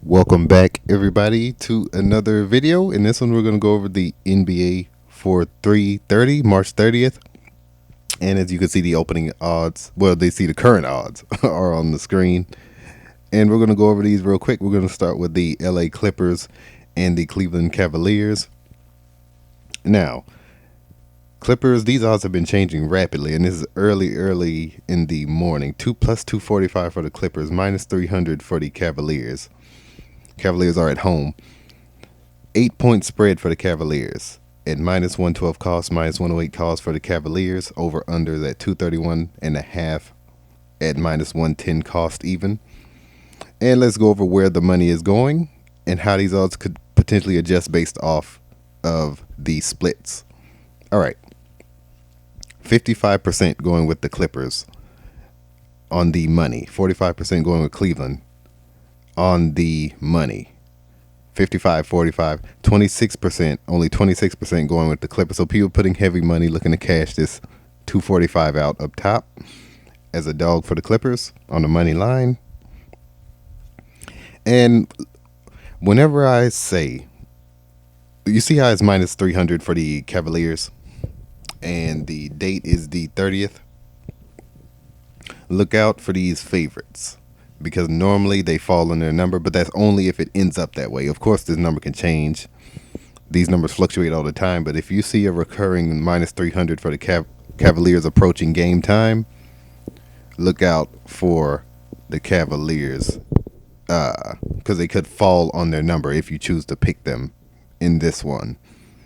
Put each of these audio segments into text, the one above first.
Welcome back, everybody, to another video. In this one, we're going to go over the NBA for 3:30, March 30th. And as you can see, the opening odds, well, they see the current odds are on the screen. And we're going to go over these real quick. We're going to start with the LA Clippers and the Cleveland Cavaliers. Now, Clippers, these odds have been changing rapidly, and this is early in the morning. 2 plus 245 for the Clippers, minus 300 for the Cavaliers. Cavaliers are at home. 8-point spread for the Cavaliers at minus 112 cost, minus 108 cost for the Cavaliers. Over under at 231.5 at minus 110 cost even. And let's go over where the money is going and how these odds could potentially adjust based off of the splits. All right. 55% going with the Clippers on the money. 45% going with Cleveland on the money. 55-45. 26%, only 26% going with the Clippers. So people putting heavy money looking to cash this 245 out up top as a dog for the Clippers on the money line. And whenever I say, you see how it's minus 300 for the Cavaliers and the date is the 30th. Look out for these favorites because normally they fall in their number, but that's only if it ends up that way. Of course, this number can change. These numbers fluctuate all the time, but if you see a recurring minus 300 for the Cavaliers approaching game time, look out for the Cavaliers because they could fall on their number if you choose to pick them in this one,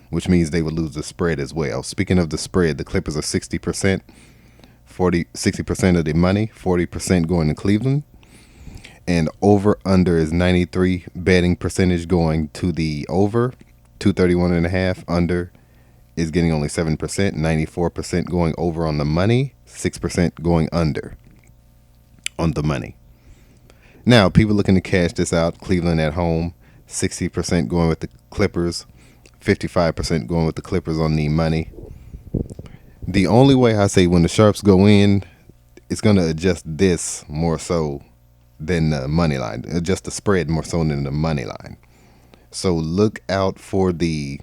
which means they would lose the spread as well. Speaking of the spread, the Clippers are 60%, 60% of the money, 40% going to Cleveland. And over under is 93 betting percentage going to the over, 231.5. Under is getting only 7%, 94% going over on the money, 6% going under on the money. Now, people looking to cash this out, Cleveland at home, 60% going with the Clippers, 55% going with the Clippers on the money. The only way I say when the sharps go in, it's going to adjust this more so than the money line, adjust the spread more so than the money line. So look out for the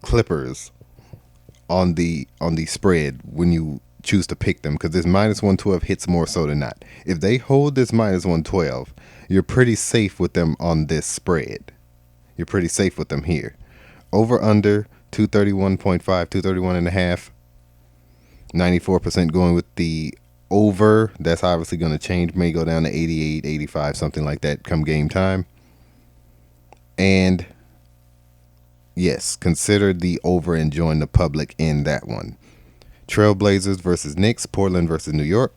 Clippers on the spread when you choose to pick them, because this minus 112 hits more so than not. If they hold this minus 112, you're pretty safe with them on this spread. You're pretty safe with them here. Over under 231.5, 231.5. 94% going with the over. That's obviously going to change. May go down to 88, 85, something like that come game time. And yes, consider the over and join the public in that one. Trailblazers versus Knicks, Portland versus New York.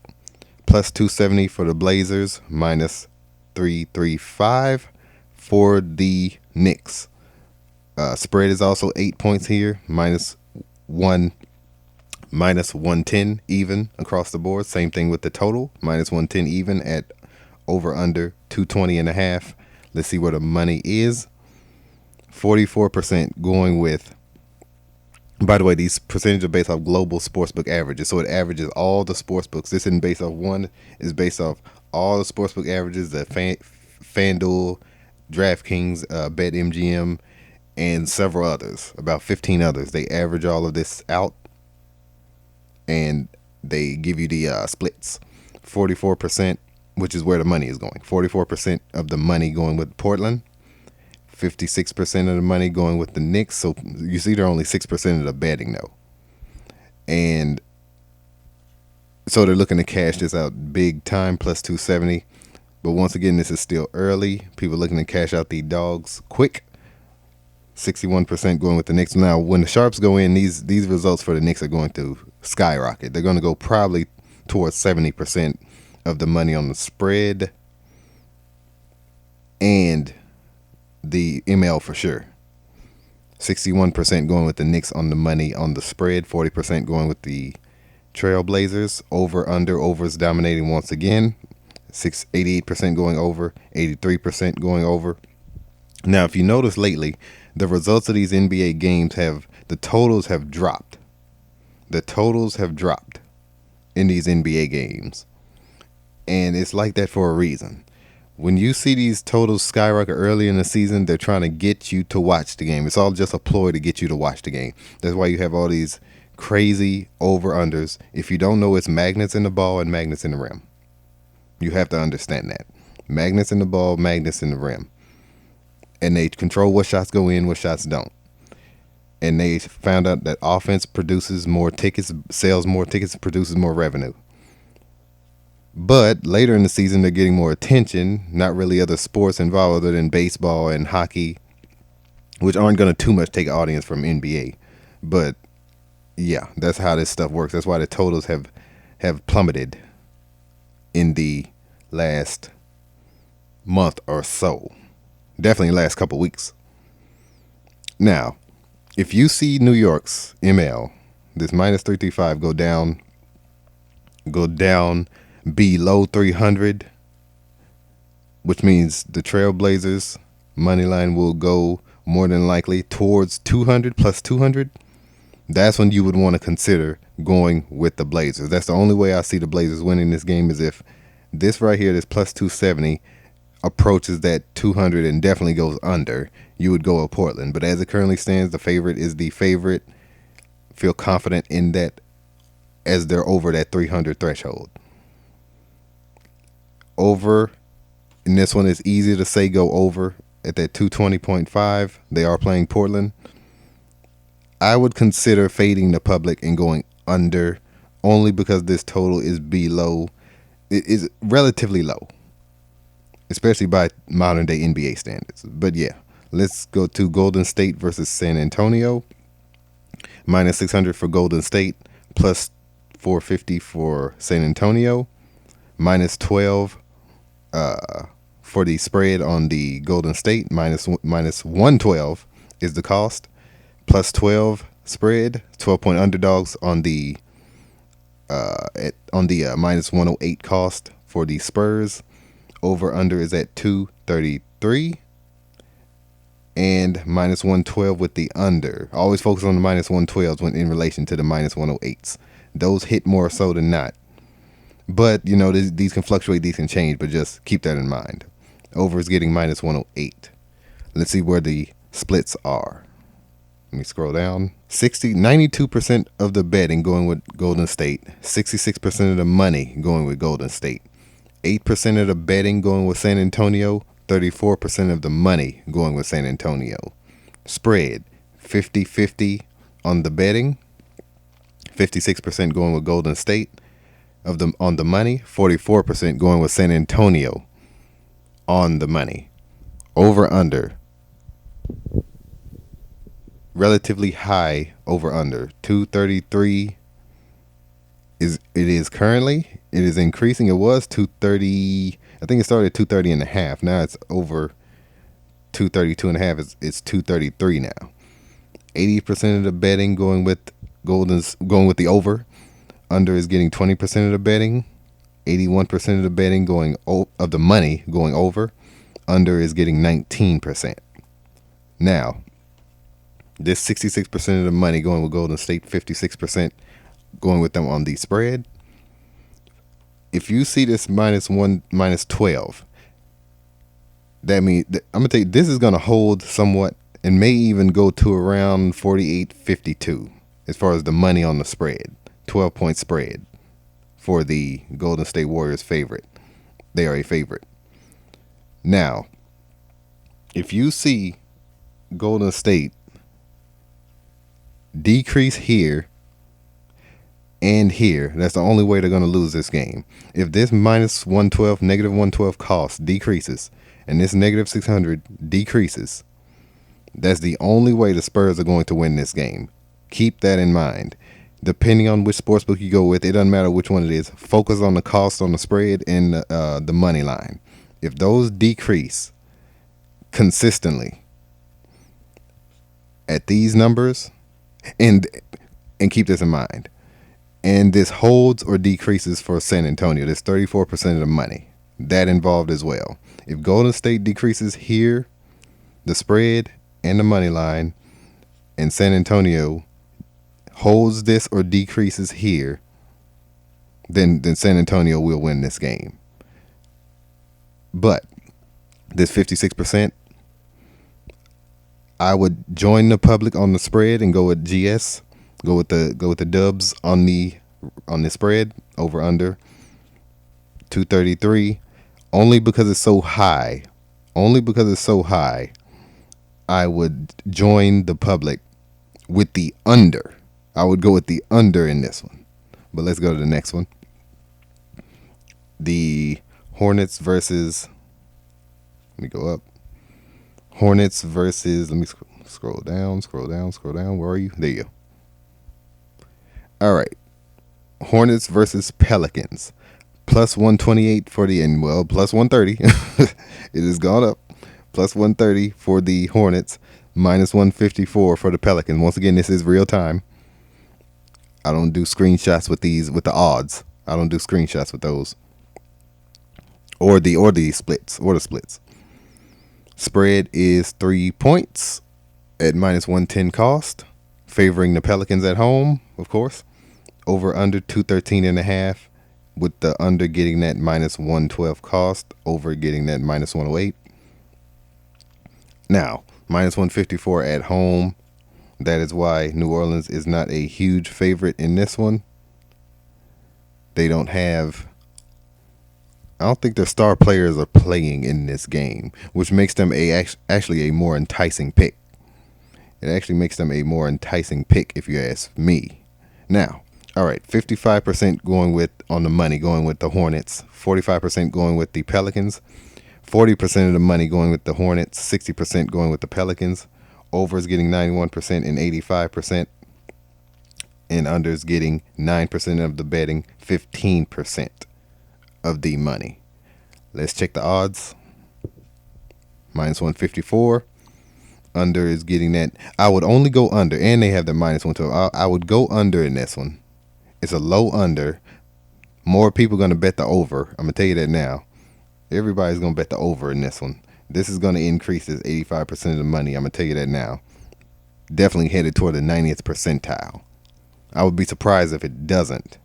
Plus 270 for the Blazers, minus 335 for the Knicks. Spread is also 8 points here, minus 110 even across the board. Same thing with the total, minus 110 even at over under 220.5. Let's see where the money is. 44% going with, by the way, these percentages are based off global sportsbook averages. So it averages all the sportsbooks. This isn't based off one. It's based off all the sportsbook averages, the FanDuel, DraftKings, BetMGM, and several others, about 15 others. They average all of this out, and they give you the splits. 44%, which is where the money is going. 44% of the money going with Portland. 56% of the money going with the Knicks. So you see they're only 6% of the betting though. And so they're looking to cash this out big time, plus 270. But once again, this is still early. People looking to cash out the dogs quick. 61% going with the Knicks. Now, when the sharps go in, these results for the Knicks are going to skyrocket. They're going to go probably towards 70% of the money on the spread and the ML for sure. 61% going with the Knicks on the money on the spread. 40% going with the Trailblazers. Overs dominating once again. 88% going over. 83% going over. Now, if you notice lately, the results of these NBA games the totals have dropped. The totals have dropped in these NBA games. And it's like that for a reason. When you see these totals skyrocket early in the season, they're trying to get you to watch the game. It's all just a ploy to get you to watch the game. That's why you have all these crazy over-unders. If you don't know, it's magnets in the ball and magnets in the rim. You have to understand that. Magnets in the ball, magnets in the rim. And they control what shots go in, what shots don't. And they found out that offense produces more tickets, sells more tickets, produces more revenue. But later in the season, they're getting more attention. Not really other sports involved other than baseball and hockey, which aren't going to too much take audience from NBA. But yeah, that's how this stuff works. That's why the totals have plummeted in the last month or so. Definitely last couple weeks. Now, if you see New York's ML, this minus 335 go down below 300, which means the Trailblazers money line will go more than likely towards 200 plus 200. That's when you would want to consider going with the Blazers. That's the only way I see the Blazers winning this game, is if this right here, this plus 270, approaches that 200 and definitely goes under. You would go with Portland. But as it currently stands, the favorite is the favorite. Feel confident in that as they're over that 300 threshold. Over in this one, it's easy to say go over at that 220.5. They are playing Portland. I would consider fading the public and going under, only because this total is below. It is relatively low, especially by modern day NBA standards. But yeah, let's go to Golden State versus San Antonio. Minus 600 for Golden State, plus 450 for San Antonio. Minus 12 for the spread on the Golden State. Minus 112 is the cost. Plus 12 spread. 12-point underdogs on the minus 108 cost for the Spurs. Over under is at 233. And minus 112 with the under. Always focus on the minus 112s when in relation to the minus 108s. Those hit more so than not. But, you know, these can fluctuate, these can change, but just keep that in mind. Over is getting minus 108. Let's see where the splits are. Let me scroll down. 92% of the betting going with Golden State. 66% of the money going with Golden State. 8% of the betting going with San Antonio. 34% of the money going with San Antonio. Spread 50-50 on the betting. 56% going with Golden State on the money. 44% going with San Antonio on the money. Over under. Relatively high over under. 233 is currently. It is increasing. It was 230. I think it started at 230 and a half. Now it's over 232 and a half. It's 233 now. 80% of the betting going with the over. Under is getting 20% of the betting. 81% of the betting of the money going over. Under is getting 19%. Now, this 66% of the money going with Golden State, 56% going with them on the spread. If you see this minus 12, that means I'm gonna tell you this is gonna hold somewhat and may even go to around 48-52 as far as the money on the spread. 12-point spread for the Golden State Warriors favorite. They are a favorite. Now, if you see Golden State decrease here and here, that's the only way they're going to lose this game. If this minus 112, negative 112 cost decreases and this negative 600 decreases, that's the only way the Spurs are going to win this game. Keep that in mind. Depending on which sportsbook you go with, it doesn't matter which one it is. Focus on the cost on the spread and the money line. If those decrease consistently at these numbers, and keep this in mind, and this holds or decreases for San Antonio, this 34% of the money, that involved as well. If Golden State decreases here, the spread and the money line, and San Antonio holds this or decreases here, then San Antonio will win this game. But this 56%, I would join the public on the spread and go with GS. Go with the dubs on the spread over under 233. Only because it's so high. I would join the public with the under. I would go with the under in this one. But let's go to the next one. The Hornets versus. Let me go up. Hornets versus. Let me scroll down. Where are you? There you go. All right. Hornets versus Pelicans. Plus 128 for the, and well, plus 130. It has gone up. Plus 130 for the Hornets. Minus 154 for the Pelicans. Once again, this is real time. I don't do screenshots with the odds. I don't do screenshots with those. Or the splits. Spread is 3 points at minus 110 cost, favoring the Pelicans at home, of course. Over under 213.5, with the under getting that minus 112 cost, over getting that minus 108. Now, minus 154 at home. That is why New Orleans is not a huge favorite in this one. They don't have. I don't think their star players are playing in this game, which makes them actually a more enticing pick. It actually makes them a more enticing pick if you ask me. Now, all right, 55% going with on the money going with the Hornets, 45% going with the Pelicans, 40% of the money going with the Hornets, 60% going with the Pelicans. Overs getting 91% and 85%, and unders getting 9% of the betting, 15% of the money. Let's check the odds. Minus 154. Under is getting that. I would only go under, and they have the minus 112. I would go under in this one. It's a low under. More people going to bet the over. I'm going to tell you that now. Everybody's going to bet the over in this one. This is going to increase this 85% of the money. I'm going to tell you that now. Definitely headed toward the 90th percentile. I would be surprised if it doesn't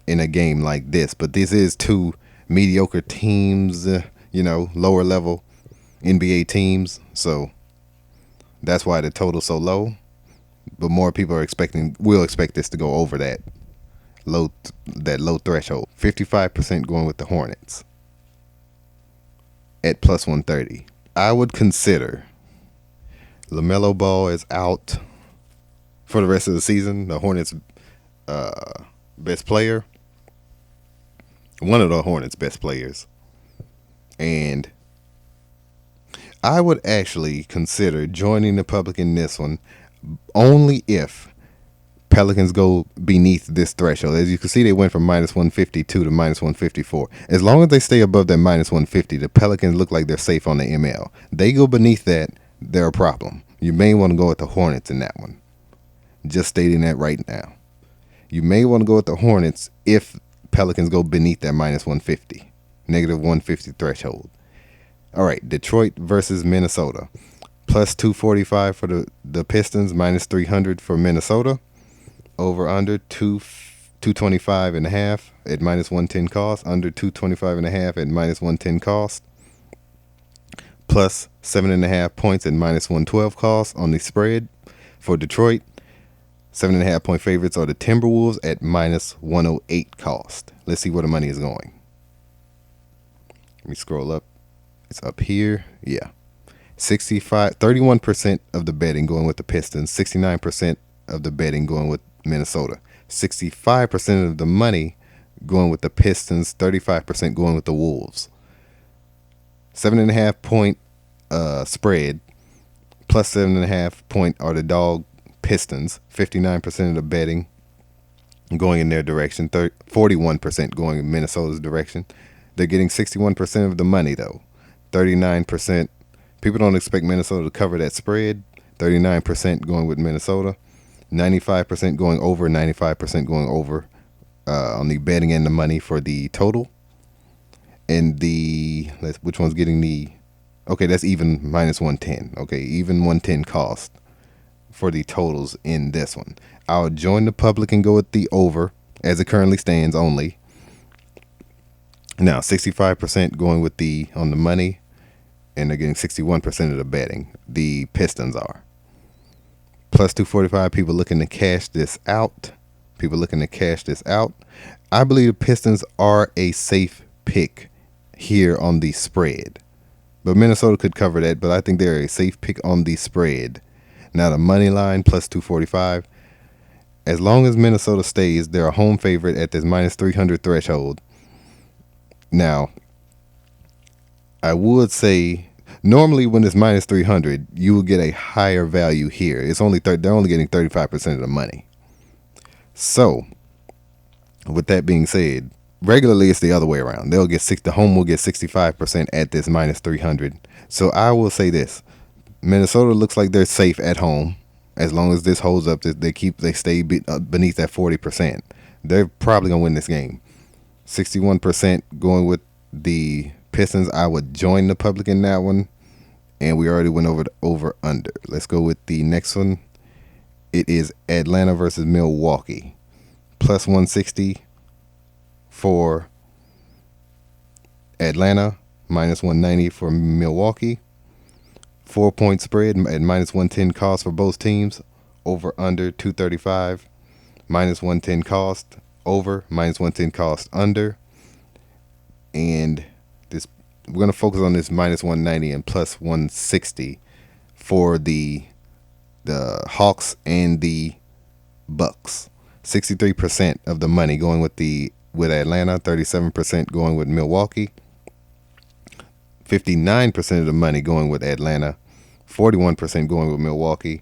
in a game like this. But this is two mediocre teams, lower level NBA teams. So that's why the total's so low. But more people will expect this to go over that low threshold. 55% going with the Hornets at plus 130. I would consider LaMelo Ball is out for the rest of the season. The Hornets' best player. One of the Hornets' best players. And I would actually consider joining the public in this one only if Pelicans go beneath this threshold. As you can see, they went from minus 152 to minus 154. As long as they stay above that minus 150, the Pelicans look like they're safe on the ML. They go beneath that, they're a problem. You may want to go with the Hornets in that one. Just stating that right now. You may want to go with the Hornets if Pelicans go beneath that minus 150, negative 150 threshold. All right, Detroit versus Minnesota. Plus 245 for the Pistons, minus 300 for Minnesota. Over under 225.5 at minus 110 cost. Under 225.5 at minus 110 cost. Plus 7.5 points at minus 112 cost on the spread for Detroit. 7.5 point favorites are the Timberwolves at minus 108 cost. Let's see where the money is going. Let me scroll up. It's up here. Yeah. 31% of the betting going with the Pistons. 69% of the betting going with Minnesota. 65% of the money going with the Pistons. 35% going with the Wolves. 7.5 point spread. Plus 7.5 point are the dog Pistons. 59% of the betting going in their direction. 41% going in Minnesota's direction. They're getting 61% of the money though. 39%. People don't expect Minnesota to cover that spread. 39% going with Minnesota. 95% going over. 95% going over on the betting and the money for the total. And which one's getting the... Okay, that's even minus 110. Okay, even 110 cost for the totals in this one. I'll join the public and go with the over as it currently stands only. Now 65% going with the on the money, and they're getting 61% of the betting. The Pistons are plus 245. People looking to cash this out. I believe the Pistons are a safe pick here on the spread. But Minnesota could cover that, but I think they're a safe pick on the spread. Now the money line plus 245. As long as Minnesota stays, they're a home favorite at this minus 300 threshold. Now, I would say normally when it's minus 300, you will get a higher value here. It's only they're only getting 35% of the money. So, with that being said, regularly it's the other way around. The home will get 65% at this minus 300. So I will say this: Minnesota looks like they're safe at home as long as this holds up. They stay beneath that 40%. They're probably gonna win this game. 61% going with the Pistons. I would join the public in that one, and we already went over the over under. Let's go with the next one. It is Atlanta versus Milwaukee. Plus 160 for Atlanta, minus 190 for Milwaukee. 4-point spread at minus 110 cost for both teams. Over under 235. Minus 110 cost over, minus 110 cost under. And this we're going to focus on this minus 190 and plus 160 for the Hawks and the Bucks. 63% of the money going with Atlanta, 37% going with Milwaukee, 59% of the money going with Atlanta, 41% going with Milwaukee.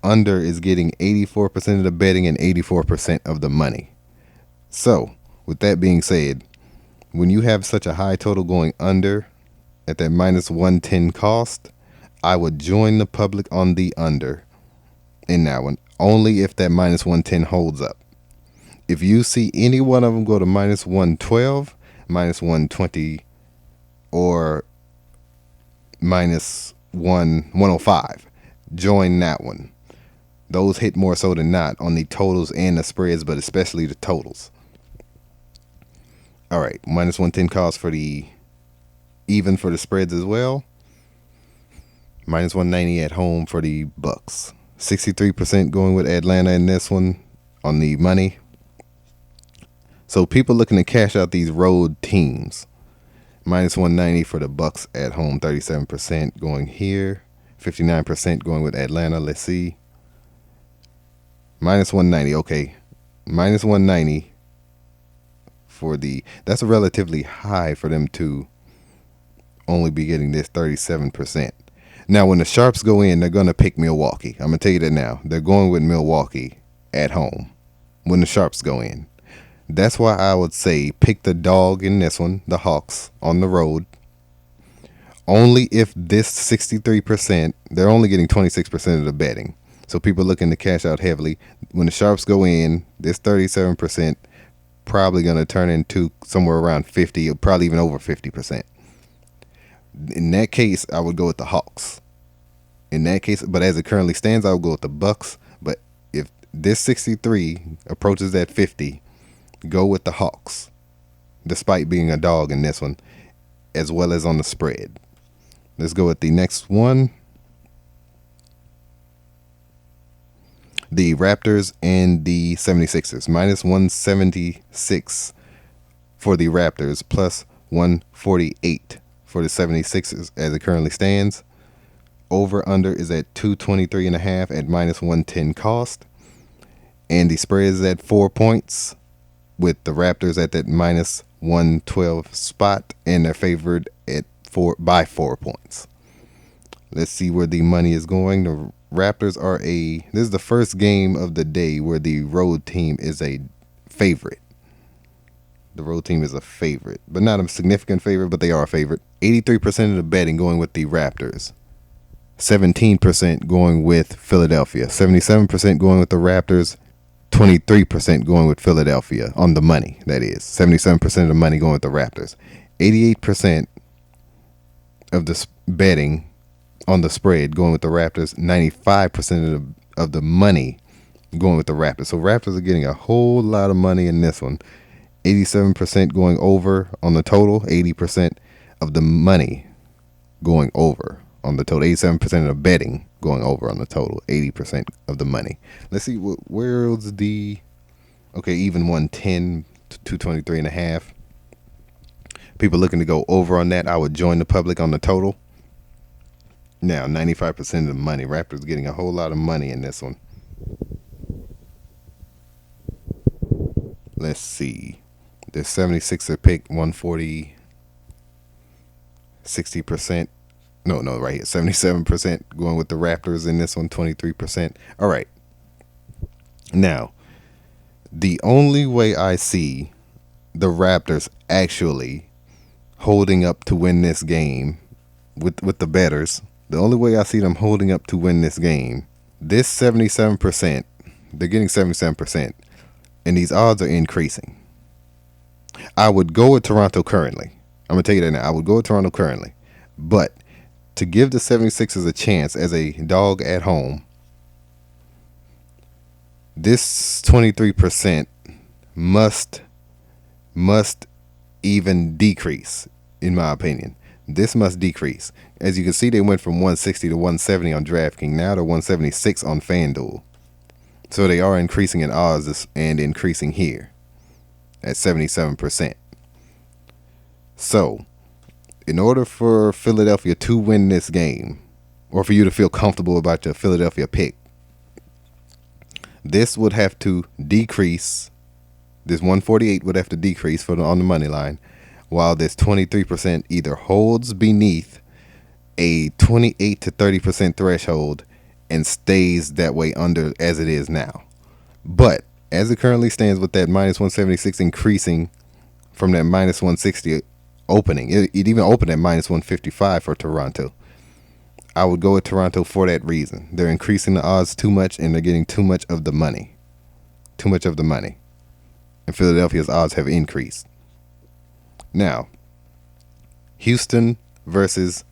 Under is getting 84% of the betting and 84% of the money. So, with that being said, when you have such a high total going under at that minus 110 cost, I would join the public on the under in that one, only if that minus 110 holds up. If you see any one of them go to minus 112, minus 120, or minus 105, join that one. Those hit more so than not on the totals and the spreads, but especially the totals. All right, minus 110 cost for the even for the spreads as well. Minus 190 at home for the Bucks. 63% going with Atlanta in this one on the money. So people looking to cash out these road teams. Minus 190 for the Bucks at home. 37% going here. 59% going with Atlanta. Let's see. Minus 190. Okay. Minus 190 for that's relatively high for them to only be getting this 37%. Now, when the Sharps go in, they're going to pick Milwaukee. I'm going to tell you that now. They're going with Milwaukee at home when the Sharps go in. That's why I would say pick the dog in this one, the Hawks, on the road. Only if this 63%, they're only getting 26% of the betting. So people looking to cash out heavily. When the Sharps go in, this 37% probably going to turn into somewhere around 50, or probably even over 50%. In that case, I would go with the Hawks. In that case, but as it currently stands, I would go with the Bucks. But if this 63 approaches that 50, go with the Hawks, despite being a dog in this one, as well as on the spread. Let's go with the next one. The Raptors and the 76ers. Minus 176 for the Raptors, plus 148 for the 76ers as it currently stands. Over under is at 223.5 at minus 110 cost. And the spread is at 4 points, with the Raptors at that minus 112 spot, and they're favored by 4 points. Let's see where the money is going. The Raptors are this is the first game of the day where the road team is a favorite. The road team is a favorite, but not a significant favorite, but they are a favorite. 83% of the betting going with the Raptors. 17% going with Philadelphia. 77% going with the Raptors. 23% going with Philadelphia on the money, that is. 77% of the money going with the Raptors. 88% of the betting on the spread going with the Raptors. 95% of the money going with the Raptors. So Raptors are getting a whole lot of money in this one. 87% going over on the total, 80% of the money going over on the total, 87% of the betting going over on the total, 80% of the money. Let's see, where's the, okay, even 110 to 223.5. People looking to go over on that, I would join the public on the total. Now, 95% of the money. Raptors getting a whole lot of money in this one. Let's see. The 76er pick, 140, 60%. No, right here. 77% going with the Raptors in this one, 23%. All right. Now, the only way I see the Raptors actually holding up to win this game with the bettors, the only way I see them holding up to win this game, this 77%, they're getting 77%, and these odds are increasing. I would go with Toronto currently. I'm going to tell you that now. I would go with Toronto currently. But to give the 76ers a chance as a dog at home, this 23% must even decrease, in my opinion. This must decrease. As you can see, they went from 160 to 170 on DraftKings. Now they're 176 on FanDuel. So they are increasing in odds and increasing here at 77%. So, in order for Philadelphia to win this game, or for you to feel comfortable about your Philadelphia pick, this would have to decrease. This 148 would have to decrease on the money line, while this 23% either holds beneath a 28 to 30% threshold and stays that way under as it is now. But as it currently stands with that minus 176 increasing from that minus 160 opening, it even opened at minus 155 for Toronto. I would go with Toronto for that reason. They're increasing the odds too much and they're getting too much of the money. Too much of the money. And Philadelphia's odds have increased. Now, Houston versus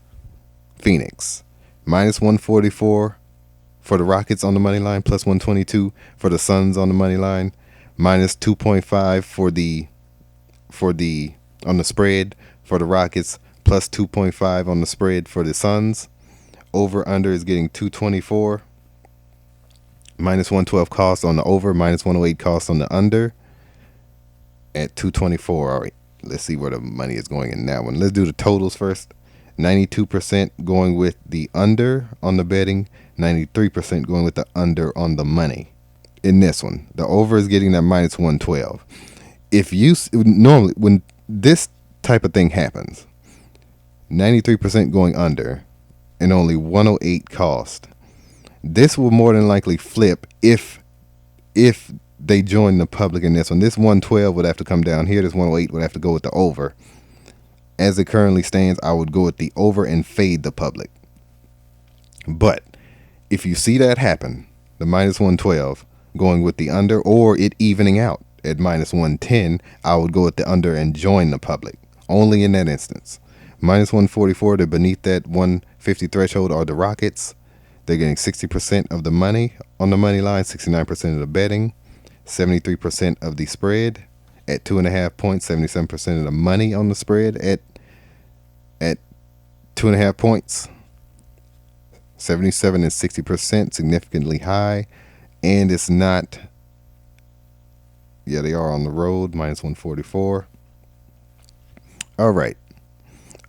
Phoenix. Minus 144 for the Rockets on the money line, plus 122 for the Suns on the money line, minus 2.5 for the on the spread for the Rockets, plus 2.5 on the spread for the Suns. Over under is getting 224. Minus 112 cost on the over, minus 108 cost on the under at 224. All right, let's see where the money is going in that one. Let's do the totals first. 92% going with the under on the betting, 93% going with the under on the money. In this one, the over is getting that minus 112. If you normally, when this type of thing happens, 93% going under and only 108 cost, this will more than likely flip if they join the public in this one. This 112 would have to come down here. This 108 would have to go with the over. As it currently stands, I would go with the over and fade the public. But if you see that happen, the minus 112 going with the under, or it evening out at minus 110, I would go with the under and join the public. Only in that instance. Minus 144, they're beneath that 150 threshold, are the Rockets. They're getting 60% of the money on the money line, 69% of the betting, 73% of the spread at 2.5 points, 77% of the money on the spread at 2.5 points. 77 and 60%, significantly high. And it's not, yeah, they are on the road, minus 144. All right.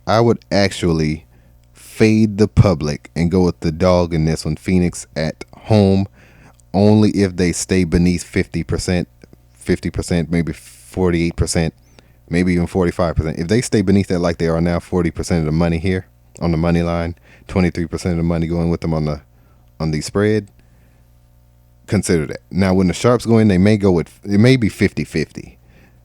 I would actually fade the public and go with the dog in this one, Phoenix at home, only if they stay beneath 50%, maybe 48%, maybe even 45%. If they stay beneath that like they are now, 40% of the money here on the money line, 23% of the money going with them on the spread, consider that. Now, when the sharps go in, they may go with, it may be 50-50.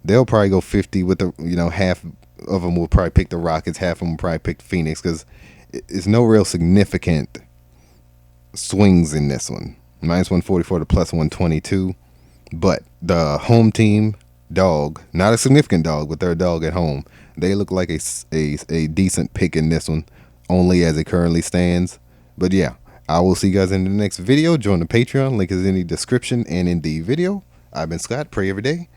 They'll probably go 50 with the, half of them will probably pick the Rockets, half of them will probably pick Phoenix, because it's no real significant swings in this one. Minus 144 to plus 122. But the home team dog, not a significant dog, but they're a dog at home. They look like a decent pick in this one, only as it currently stands. But yeah, I will see you guys in the next video. Join the Patreon. Link is in the description and in the video. I've been Scott. Pray every day.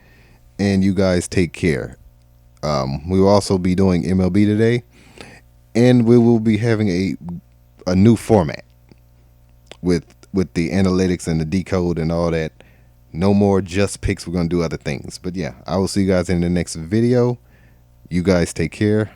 and you guys take care. We will also be doing MLB today, and we will be having a new format with the analytics and the decode and all that. No more just picks. We're gonna do other things. But yeah, I will see you guys in the next video. You guys take care.